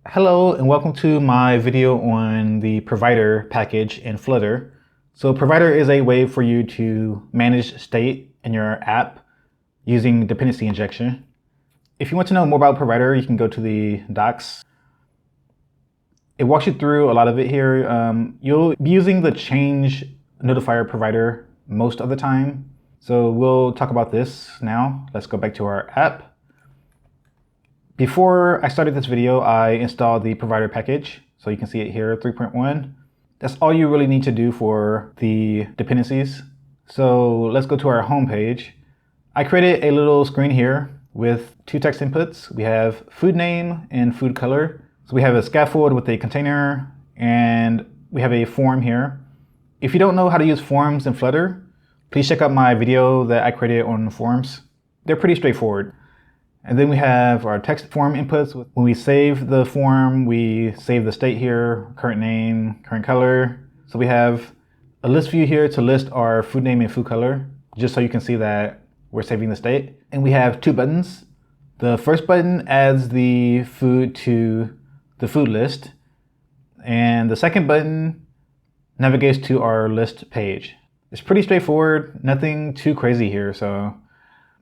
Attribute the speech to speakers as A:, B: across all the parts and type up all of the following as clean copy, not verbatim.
A: Hello and welcome to my video on the provider package in Flutter. So provider is a way for you to manage state in your app using dependency injection. If you want to know more about provider, you can go to the docs. It walks you through a lot of it here. You'll be using the ChangeNotifier provider most of the time. So we'll talk about this now. Let's go back to our app. Before I started this video, I installed the provider package. So you can see it here, 3.1. That's all you really need to do for the dependencies. So let's go to our home page. I created a little screen here with two text inputs. We have food name and food color. So we have a scaffold with a container and we have a form here. If you don't know how to use forms in Flutter, please check out my video that I created on forms. They're pretty straightforward. And then we have our text form inputs. When we save the form, we save the state here, current name, current color. So we have a list view here to list our food name and food color, just so you can see that we're saving the state. And we have two buttons. The first button adds the food to the food list. And the second button navigates to our list page. It's pretty straightforward, nothing too crazy here. So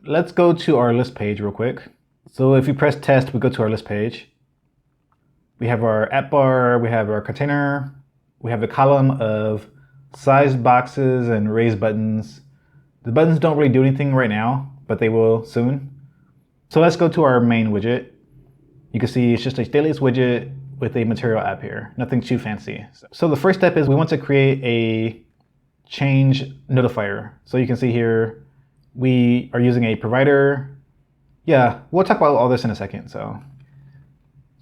A: let's go to our list page real quick. So if you press test, we go to our list page. We have our app bar, we have our container, we have the column of sized boxes and raised buttons. The buttons don't really do anything right now, but they will soon. So let's go to our main widget. You can see it's just a stateless widget with a material app here, nothing too fancy. So the first step is we want to create a ChangeNotifier. So you can see here, we are using a provider. Yeah, we'll talk about all this in a second. So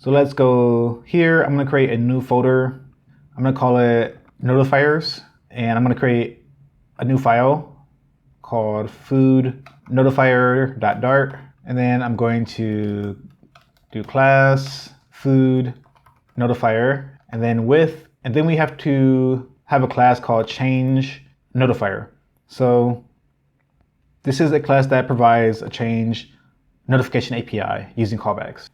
A: let's go here. I'm going to create a new folder. I'm going to call it Notifiers, and I'm going to create a new file called FoodNotifier.dart. And then I'm going to do class FoodNotifier, and then we have to have a class called ChangeNotifier. So this is a class that provides a change notification API using callbacks.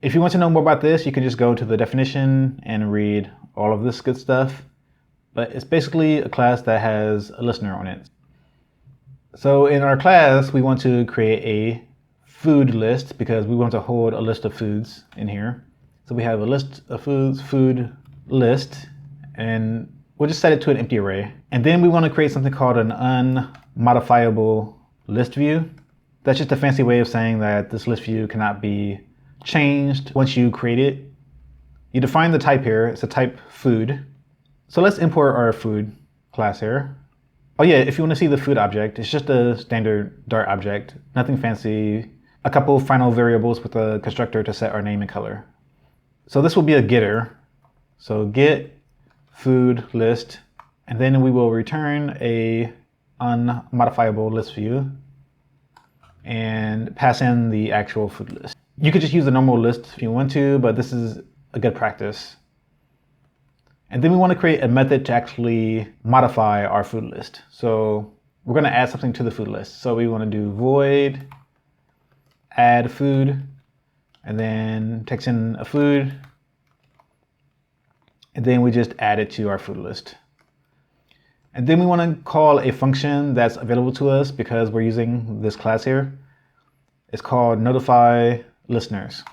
A: If you want to know more about this, you can just go to the definition and read all of this good stuff. But it's basically a class that has a listener on it. So in our class, we want to create a food list because we want to hold a list of foods in here. So we have a list of foods, food list, and we'll just set it to an empty array. And then we want to create something called an unmodifiable list view. That's just a fancy way of saying that this list view cannot be changed once you create it. You define the type here. It's a type food. So let's import our food class here. Oh yeah, if you want to see the food object, it's just a standard Dart object, nothing fancy. A couple final variables with a constructor to set our name and color. So this will be a getter. So get food list, and then we will return a unmodifiable list view and pass in the actual food list. You could just use a normal list if you want to, but this is a good practice. And then we want to create a method to actually modify our food list. So we're going to add something to the food list. So we want to do void add food, and then text in a food, and then we just add it to our food list. And then we want to call a function that's available to us because we're using this class here. It's called notify listeners.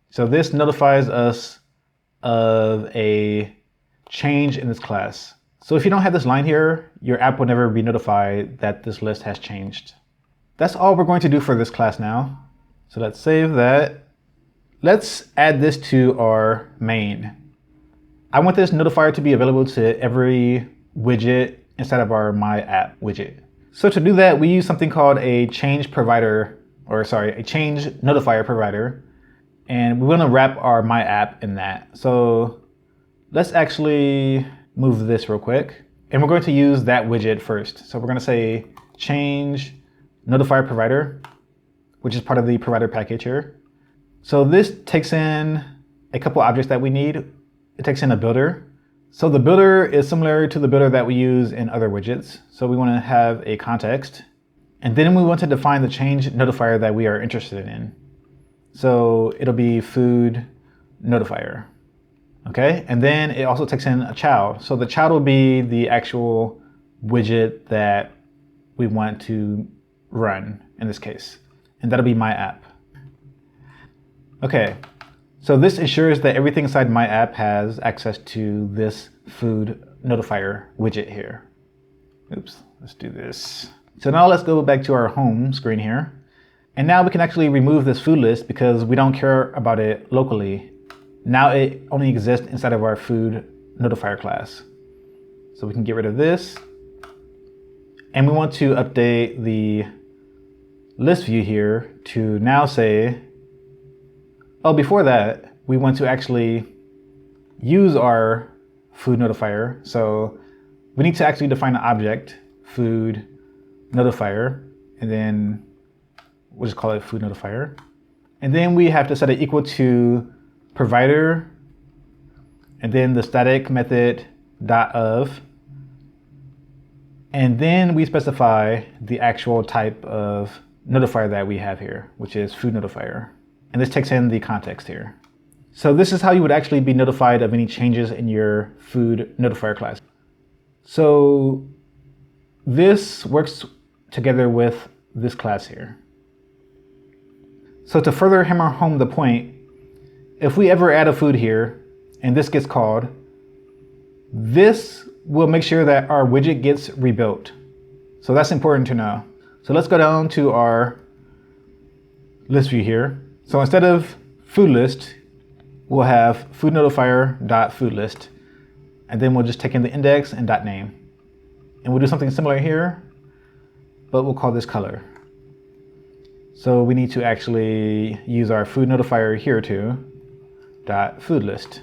A: So this notifies us of a change in this class. So if you don't have this line here, your app will never be notified that this list has changed. That's all we're going to do for this class now. So let's save that. Let's add this to our main. I want this notifier to be available to every widget inside of our My App widget. So to do that, we use something called a ChangeNotifier provider, and we want to wrap our My App in that. So let's actually move this real quick, and we're going to use that widget first. So we're going to say ChangeNotifier provider, which is part of the provider package here. So this takes in a couple objects that we need. It takes in a builder. So the builder is similar to the builder that we use in other widgets. So we want to have a context, and then we want to define the change notifier that we are interested in. So it'll be food notifier. Okay, and then it also takes in a child. So the child will be the actual widget that we want to run in this case, and that'll be my app. Okay, so this ensures that everything inside my app has access to this food notifier widget here. Oops, let's do this. So now let's go back to our home screen here. And now we can actually remove this food list because we don't care about it locally. Now it only exists inside of our food notifier class. So we can get rid of this. And we want to update the list view here to now say, oh, before that, we want to actually use our food notifier. So we need to actually define an object, food notifier, and then we'll just call it food notifier. And then we have to set it equal to provider, and then the static method .of, and then we specify the actual type of notifier that we have here, which is food notifier. And this takes in the context here. So this is how you would actually be notified of any changes in your food notifier class. So this works together with this class here. So to further hammer home the point, if we ever add a food here and this gets called, this will make sure that our widget gets rebuilt. So that's important to know. So let's go down to our list view here. So instead of food list, we'll have food notifier.foodList, and then we'll just take in the index and .name. And we'll do something similar here, but we'll call this color. So we need to actually use our food notifier here too. .foodList.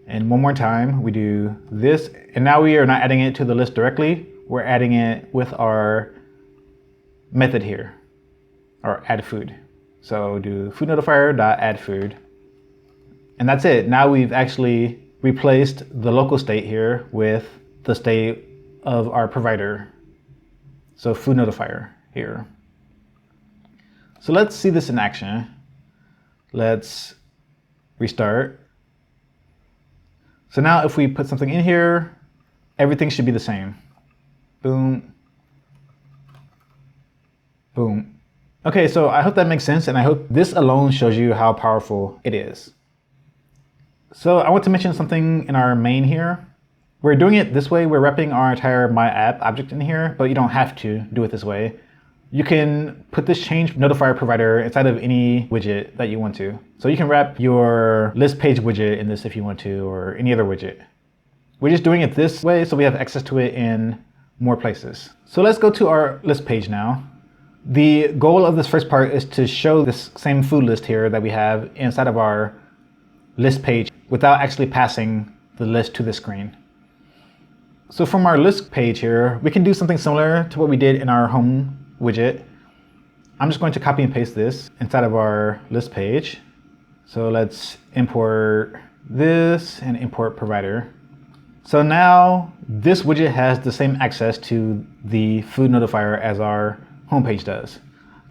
A: And one more time, we do this, and now we are not adding it to the list directly, we're adding it with our method here, or add food. So do food notifier.add food. And that's it. Now we've actually replaced the local state here with the state of our provider. So food notifier here. So let's see this in action. Let's restart. So now if we put something in here, everything should be the same. Boom. Boom. Okay, so I hope that makes sense, and I hope this alone shows you how powerful it is. So I want to mention something in our main here. We're doing it this way. We're wrapping our entire my app object in here, but you don't have to do it this way. You can put this ChangeNotifierProvider inside of any widget that you want to. So you can wrap your list page widget in this if you want to, or any other widget. We're just doing it this way so we have access to it in more places. So let's go to our list page now. The goal of this first part is to show this same food list here that we have inside of our list page without actually passing the list to the screen. So from our list page here, we can do something similar to what we did in our home widget. I'm just going to copy and paste this inside of our list page. So let's import this and import provider. So now this widget has the same access to the food notifier as our homepage does.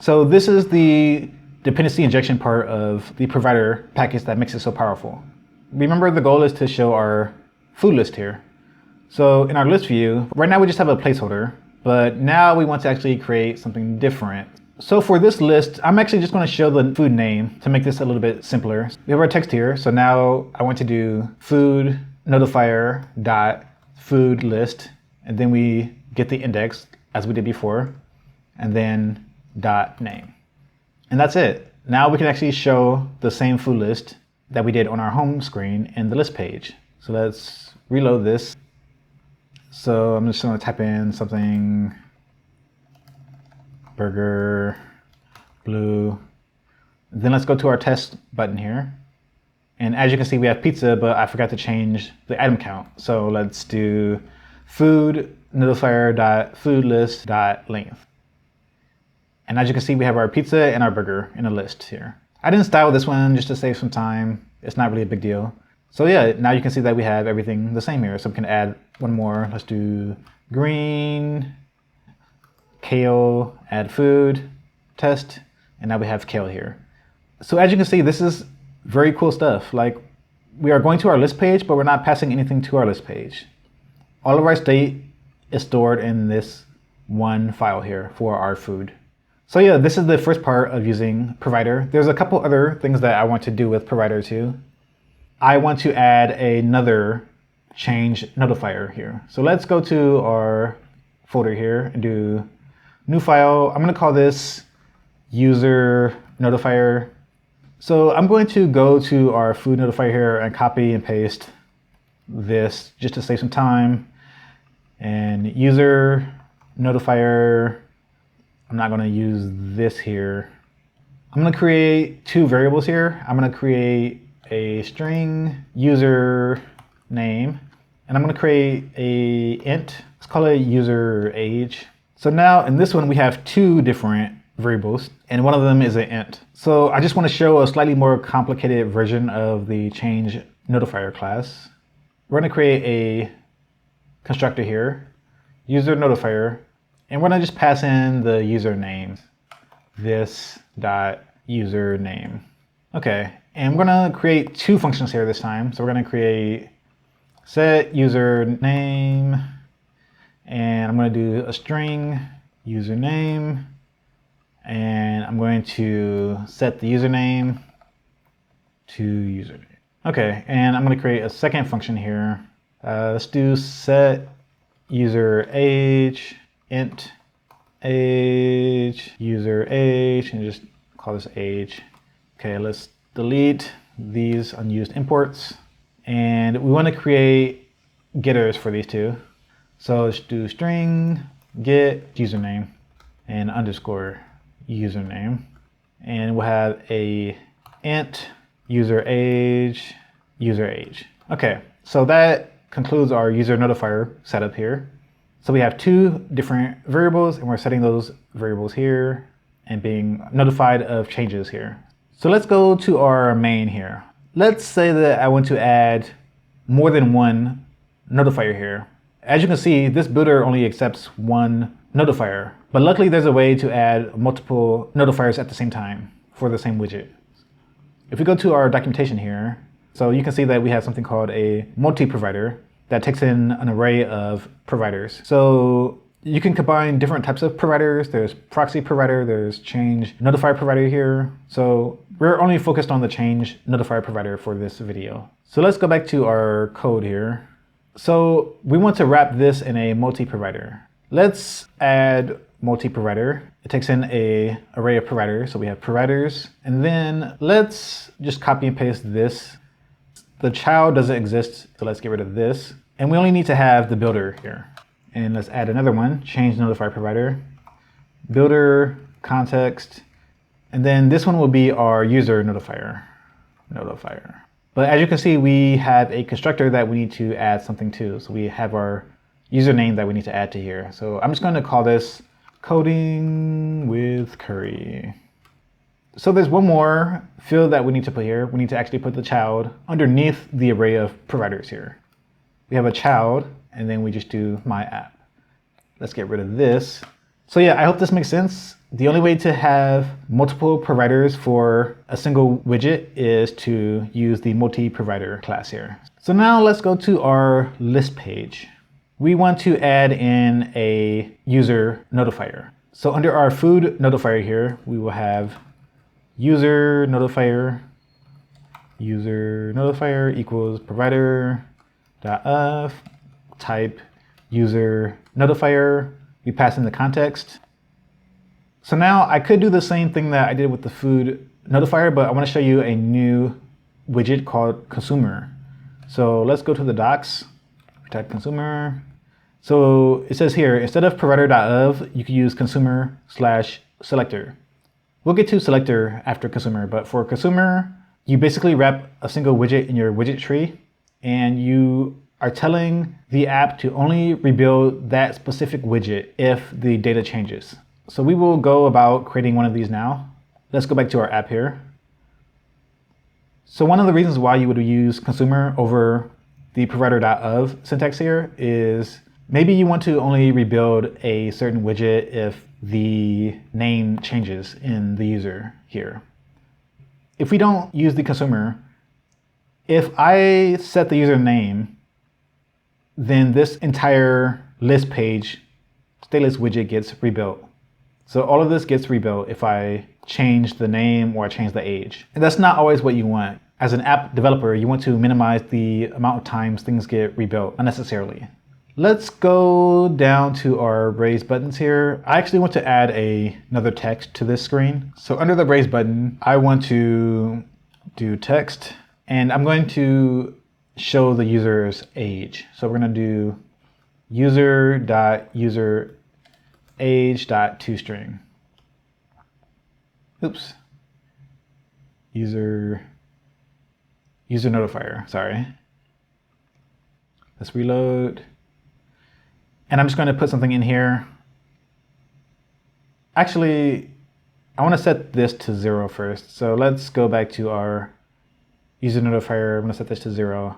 A: So this is the dependency injection part of the provider package that makes it so powerful. Remember, the goal is to show our food list here. So in our list view, right now we just have a placeholder, but now we want to actually create something different. So for this list, I'm actually just going to show the food name to make this a little bit simpler. We have our text here, so now I want to do food notifier dot food list, and then we get the index as we did before, and then dot name. And that's it. Now we can actually show the same food list that we did on our home screen in the list page. So let's reload this. So I'm just going to type in something, burger, blue. Then let's go to our test button here. And as you can see, we have pizza, but I forgot to change the item count. So let's do food notifier.foodlist.length. And as you can see, we have our pizza and our burger in a list here. I didn't style this one just to save some time. It's not really a big deal. So yeah, now you can see that we have everything the same here. So we can add one more. Let's do green, kale, add food, test, and now we have kale here. So as you can see, this is very cool stuff. Like, we are going to our list page, but we're not passing anything to our list page. All of our state is stored in this one file here for our food. So yeah, this is the first part of using Provider. There's a couple other things that I want to do with Provider too. I want to add another ChangeNotifier here. So let's go to our folder here and do new file. I'm going to call this UserNotifier. So I'm going to go to our FoodNotifier here and copy and paste this just to save some time. And UserNotifier, I'm not going to use this here. I'm going to create two variables here. I'm going to create a string user name, and I'm going to create a int. Let's call it user age. So now in this one, we have two different variables, and one of them is an int. So I just want to show a slightly more complicated version of the ChangeNotifier class. We're going to create a constructor here, UserNotifier, and we're going to just pass in the username, this.username. Okay, and we're going to create two functions here this time. So we're going to create set username, and I'm going to do a string username, and I'm going to set the username to username. Okay, and I'm going to create a second function here. Let's do set user age, int age, user age, and just call this age. Okay, let's delete these unused imports. And we want to create getters for these two. So let's do string get username and underscore username. And we'll have a int user age, user age. Okay, so that concludes our UserNotifier setup here. So we have two different variables, and we're setting those variables here and being notified of changes here. So let's go to our main here. Let's say that I want to add more than one notifier here. As you can see, this builder only accepts one notifier, but luckily there's a way to add multiple notifiers at the same time for the same widget. If we go to our documentation here, so you can see that we have something called a MultiProvider that takes in an array of providers. So you can combine different types of providers. There's proxy provider, there's ChangeNotifier provider here. So we're only focused on the ChangeNotifier provider for this video. So let's go back to our code here. So we want to wrap this in a MultiProvider. Let's add MultiProvider. It takes in an array of providers. So we have providers, and then let's just copy and paste this. The child doesn't exist, so let's get rid of this. And we only need to have the builder here. And let's add another one, ChangeNotifierProvider, builder, context, and then this one will be our UserNotifier. But as you can see, we have a constructor that we need to add something to. So we have our username that we need to add to here. So I'm just going to call this coding with curry. So there's one more field that we need to put here. We need to actually put the child underneath the array of providers here. We have a child, and then we just do my app. Let's get rid of this. So yeah, I hope this makes sense. The only way to have multiple providers for a single widget is to use the MultiProvider class here. So now let's go to our list page. We want to add in a UserNotifier. So under our FoodNotifier here, we will have UserNotifier equals provider.of, type UserNotifier. We pass in the context. So now I could do the same thing that I did with the FoodNotifier, but I want to show you a new widget called Consumer. So let's go to the docs, type Consumer. So it says here, instead of provider.of, you can use Consumer/Selector. We'll get to Selector after Consumer, but for Consumer, you basically wrap a single widget in your widget tree, and you are telling the app to only rebuild that specific widget if the data changes. So we will go about creating one of these now. Let's go back to our app here. So one of the reasons why you would use Consumer over the provider.of syntax here is maybe you want to only rebuild a certain widget if the name changes in the user here. if we don't use the consumer, if I set the username, then this entire list page, state list widget gets rebuilt. So all of this gets rebuilt if I change the name or I change the age. And that's not always what you want. As an app developer, you want to minimize the amount of times things get rebuilt unnecessarily. Let's go down to our raised buttons here. I actually want to add another text to this screen. So under the raised button, I want to do text, and I'm going to show the user's age. So we're going to do user.userAge.toString. Oops. UserNotifier, sorry. Let's reload. And I'm just going to put something in here. Actually, I want to set this to 0 first. So let's go back to our UserNotifier. I'm going to set this to 0.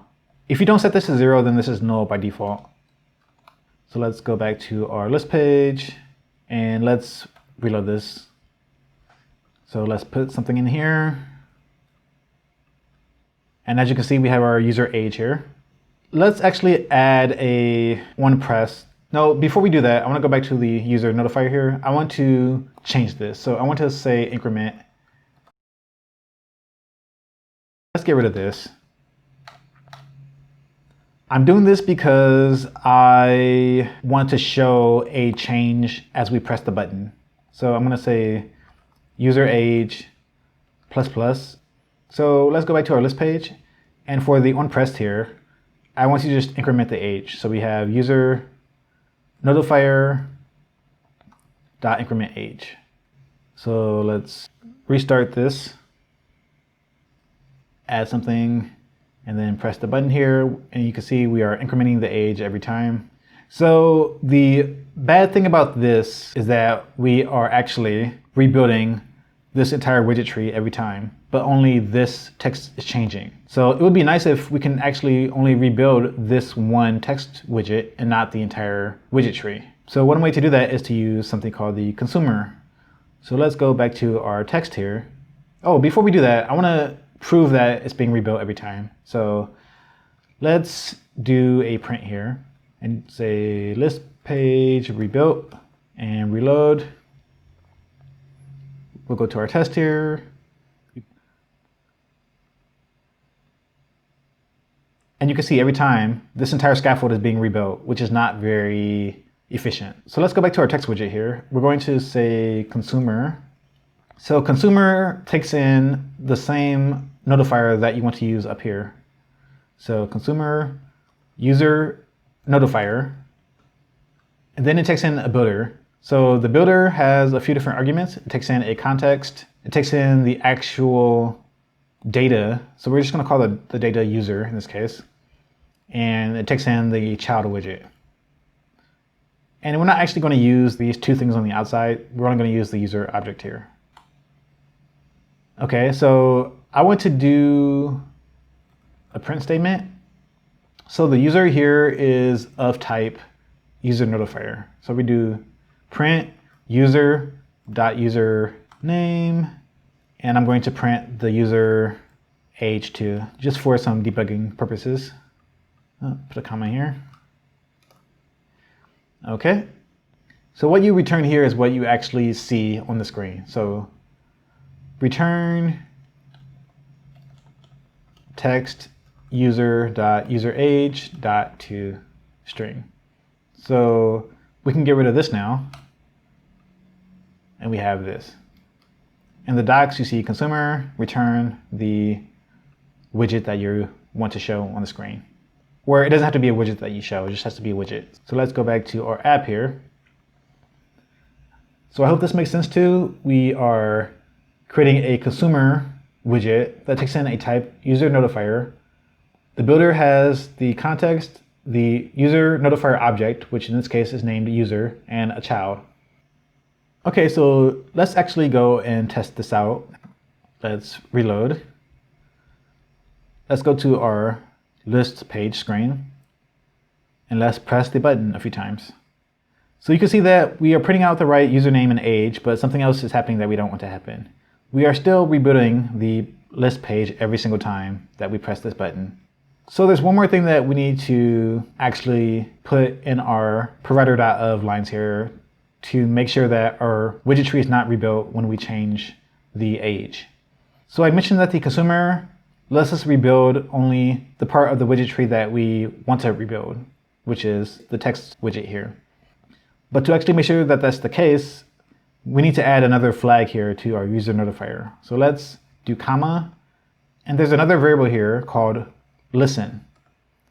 A: If you don't set this to 0, then this is null by default. So let's go back to our list page and let's reload this. So let's put something in here. And as you can see, we have our user age here. Let's actually add a one press. No, before we do that, I want to go back to the user notifier here. I want to change this. So I want to say increment. Let's get rid of this. I'm doing this because I want to show a change as we press the button. So I'm going to say user age ++. So let's go back to our list page. And for the onPressed here, I want you to just increment the age. So we have user notifier dot increment age. So let's restart this, add something, and then press the button here. And you can see we are incrementing the age every time. So the bad thing about this is that we are actually rebuilding this entire widget tree every time, but only this text is changing. So it would be nice if we can actually only rebuild this one text widget and not the entire widget tree. So one way to do that is to use something called the consumer. So let's go back to our text here. Oh, before we do that, I want to prove that it's being rebuilt every time. So let's do a print here and say list page rebuilt and reload. We'll go to our test here. And you can see every time this entire scaffold is being rebuilt, which is not very efficient. So let's go back to our text widget here. We're going to say consumer. So consumer takes in the same notifier that you want to use up here. So consumer user notifier, and then it takes in a builder. So the builder has a few different arguments. It takes in a context. It takes in the actual data. So we're just going to call the data user in this case. And it takes in the child widget. And we're not actually going to use these two things on the outside. We're only going to use the user object here. Okay, so I want to do a print statement. So the user here is of type user notifier. So we do print user.username, and I'm going to print the user age too, just for some debugging purposes. Put a comma here. Okay. So what you return here is what you actually see on the screen. So return text user.userAge.toString. So we can get rid of this now, and we have this. In the docs, you see consumer, return the widget that you want to show on the screen. Or it doesn't have to be a widget that you show, it just has to be a widget. So let's go back to our app here. So I hope this makes sense too. We are creating a consumer widget that takes in a type user notifier. The builder has the context, the user notifier object, which in this case is named user, and a child. Okay, so let's actually go and test this out. Let's reload. Let's go to our list page screen, and let's press the button a few times. So you can see that we are printing out the right username and age, but something else is happening that we don't want to happen. We are still rebuilding the list page every single time that we press this button. So there's one more thing that we need to actually put in our provider.of lines here to make sure that our widget tree is not rebuilt when we change the age. So I mentioned that the consumer lets us rebuild only the part of the widget tree that we want to rebuild, which is the text widget here. But to actually make sure that that's the case, we need to add another flag here to our UserNotifier. So let's do comma, and there's another variable here called listen.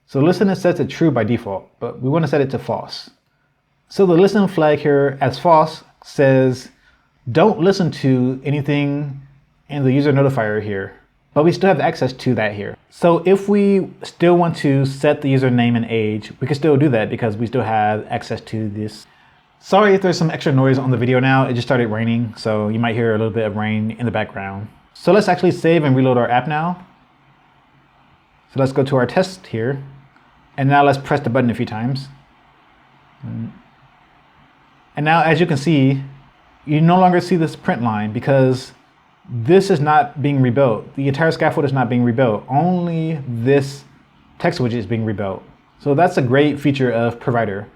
A: So listen is set to true by default, but we want to set it to false. So the listen flag here as false says, don't listen to anything in the UserNotifier here, but we still have access to that here. So if we still want to set the username and age, we can still do that because we still have access to this. Sorry if there's some extra noise on the video now. It just started raining, so you might hear a little bit of rain in the background. So let's actually save and reload our app now. So let's go to our test here. And now let's press the button a few times. And now, as you can see, you no longer see this print line because this is not being rebuilt. The entire scaffold is not being rebuilt. Only this text widget is being rebuilt. So that's a great feature of Provider.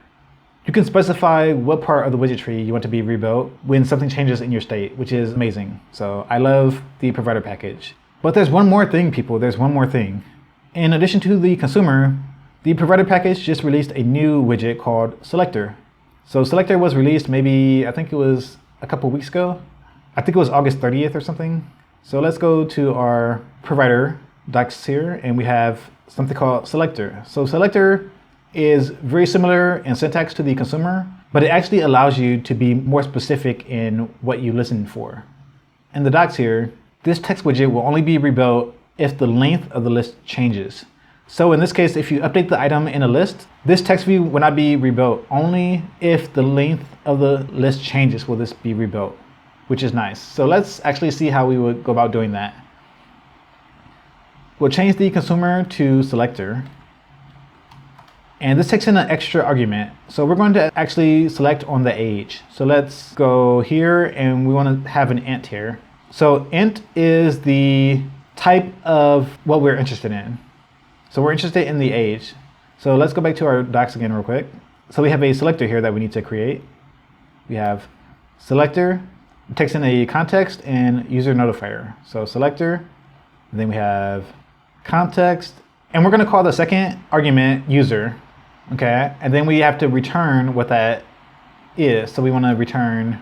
A: You can specify what part of the widget tree you want to be rebuilt when something changes in your state, which is amazing. So I love the Provider package. But there's one more thing, people. There's one more thing. In addition to the consumer, the Provider package just released a new widget called Selector. So Selector was released maybe, I think it was a couple weeks ago. I think it was August 30th or something. So let's go to our Provider docs here, and we have something called Selector. So Selector is very similar in syntax to the consumer, but it actually allows you to be more specific in what you listen for. In the docs here, this text widget will only be rebuilt if the length of the list changes. So in this case, if you update the item in a list, this text view will not be rebuilt. Only if the length of the list changes will this be rebuilt, which is nice. So let's actually see how we would go about doing that. We'll change the consumer to selector. And this takes in an extra argument. So we're going to actually select on the age. So let's go here, and we want to have an int here. So int is the type of what we're interested in. So we're interested in the age. So let's go back to our docs again real quick. So we have a selector here that we need to create. We have selector, it takes in a context and UserNotifier. So selector, and then we have context, and we're going to call the second argument user. Okay, and then we have to return what that is. So we want to return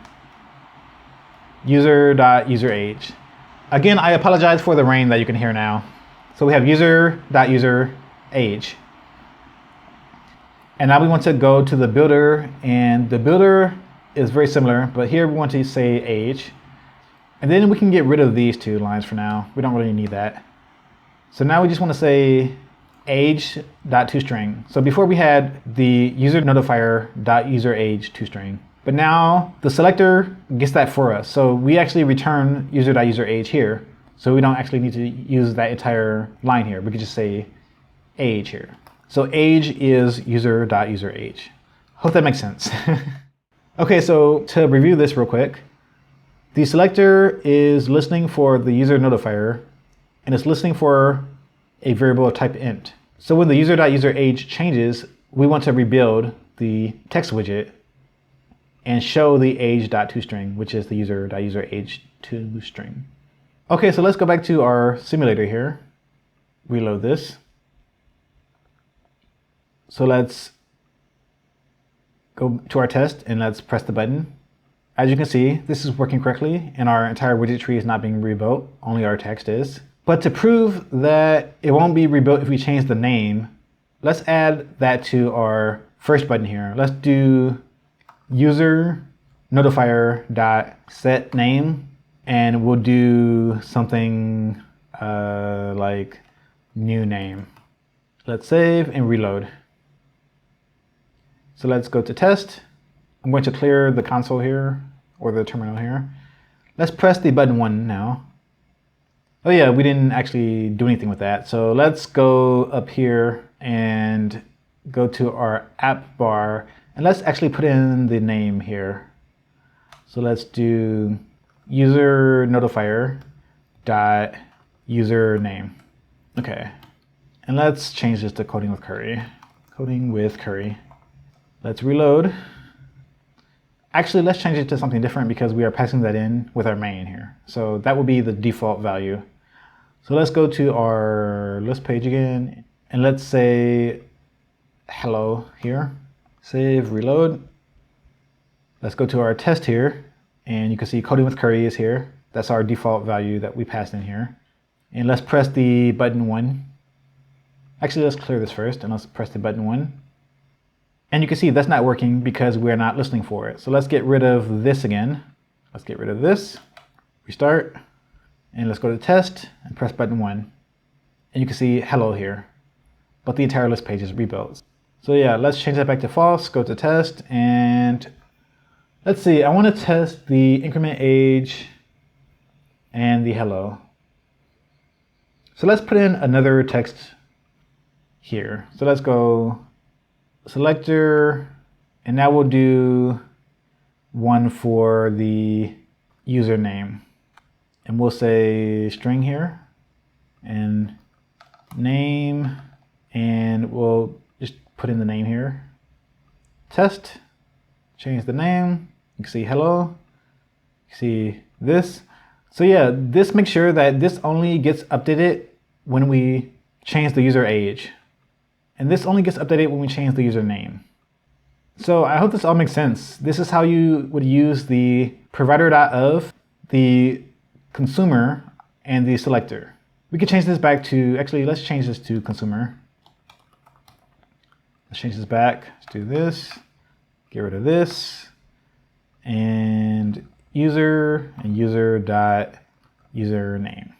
A: user.userAge. Again, I apologize for the rain that you can hear now. So we have user.userAge. And now we want to go to the builder, and the builder is very similar, but here we want to say age. And then we can get rid of these two lines for now. We don't really need that. So now we just want to say age.toString. So before we had the UserNotifier.userAge toString, but now the selector gets that for us. So we actually return user.userAge here. So we don't actually need to use that entire line here. We could just say age here. So age is user.userAge. Hope that makes sense. Okay, so to review this real quick, the selector is listening for the UserNotifier, and it's listening for a variable of type int. So when the user.userAge changes, we want to rebuild the text widget and show the age.toString, which is the user.userAge toString. Okay, so let's go back to our simulator here. Reload this. So let's go to our test and let's press the button. As you can see, this is working correctly and our entire widget tree is not being rebuilt, only our text is. But to prove that it won't be rebuilt if we change the name, let's add that to our first button here. Let's do UserNotifier.setName, and we'll do something like new name. Let's save and reload. So let's go to test. I'm going to clear the console here, or the terminal here. Let's press the button 1 now. Oh yeah, we didn't actually do anything with that. So let's go up here and go to our app bar, and let's actually put in the name here. So let's do UserNotifier dot username. Okay, and let's change this to coding with curry. Coding with curry. Let's reload. Actually, let's change it to something different because we are passing that in with our main here. So that will be the default value. So let's go to our list page again, and let's say hello here. Save, reload. Let's go to our test here, and you can see coding with curry is here. That's our default value that we passed in here. And let's press the button 1. Actually, let's clear this first, and let's press the button 1. And you can see that's not working because we're not listening for it. So let's get rid of this again. Let's get rid of this, restart, and let's go to test and press button 1. And you can see hello here, but the entire list page is rebuilt. So yeah, let's change that back to false, go to test, and let's see, I want to test the increment age and the hello. So let's put in another text here. So let's go selector, and now we'll do one for the username. And we'll say string here, and name, and we'll just put in the name here. Test, change the name, you can see hello, you can see this. So yeah, this makes sure that this only gets updated when we change the user age. And this only gets updated when we change the username. So I hope this all makes sense. This is how you would use the provider.of, the consumer, and the selector. We could change this back to, actually, let's change this to consumer. Let's change this back. Let's do this. Get rid of this. And user and user.username.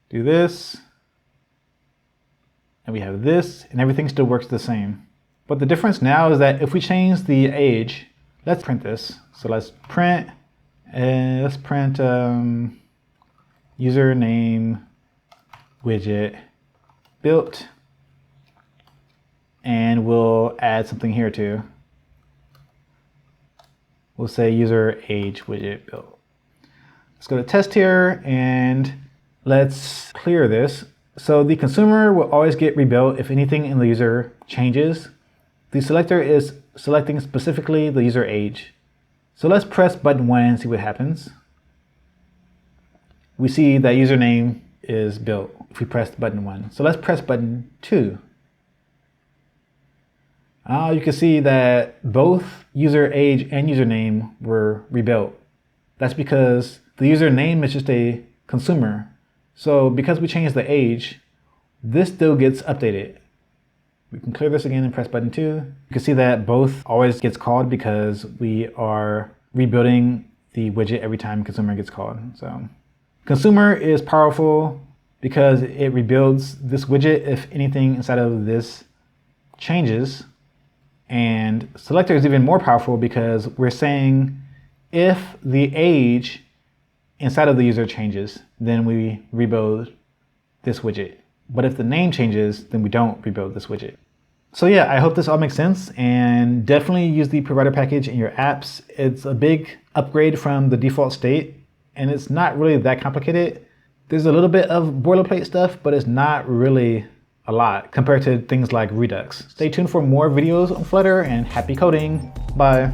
A: Do this. And we have this, and everything still works the same. But the difference now is that if we change the age, let's print this. So let's print, and let's print username widget built, and we'll add something here too. We'll say user age widget built. Let's go to test here, and let's clear this. So the consumer will always get rebuilt if anything in the user changes. The selector is selecting specifically the user age. So let's press button 1 and see what happens. We see that username is built if we press button 1. So let's press button 2. You can see that both user age and username were rebuilt. That's because the username is just a consumer. So because we changed the age, this still gets updated. We can clear this again and press button 2. You can see that both always gets called because we are rebuilding the widget every time consumer gets called. So consumer is powerful because it rebuilds this widget if anything inside of this changes. And selector is even more powerful because we're saying if the age inside of the user changes, then we rebuild this widget. But if the name changes, then we don't rebuild this widget. So yeah, I hope this all makes sense, and definitely use the provider package in your apps. It's a big upgrade from the default state, and it's not really that complicated. There's a little bit of boilerplate stuff, but it's not really a lot compared to things like Redux. Stay tuned for more videos on Flutter, and happy coding. Bye.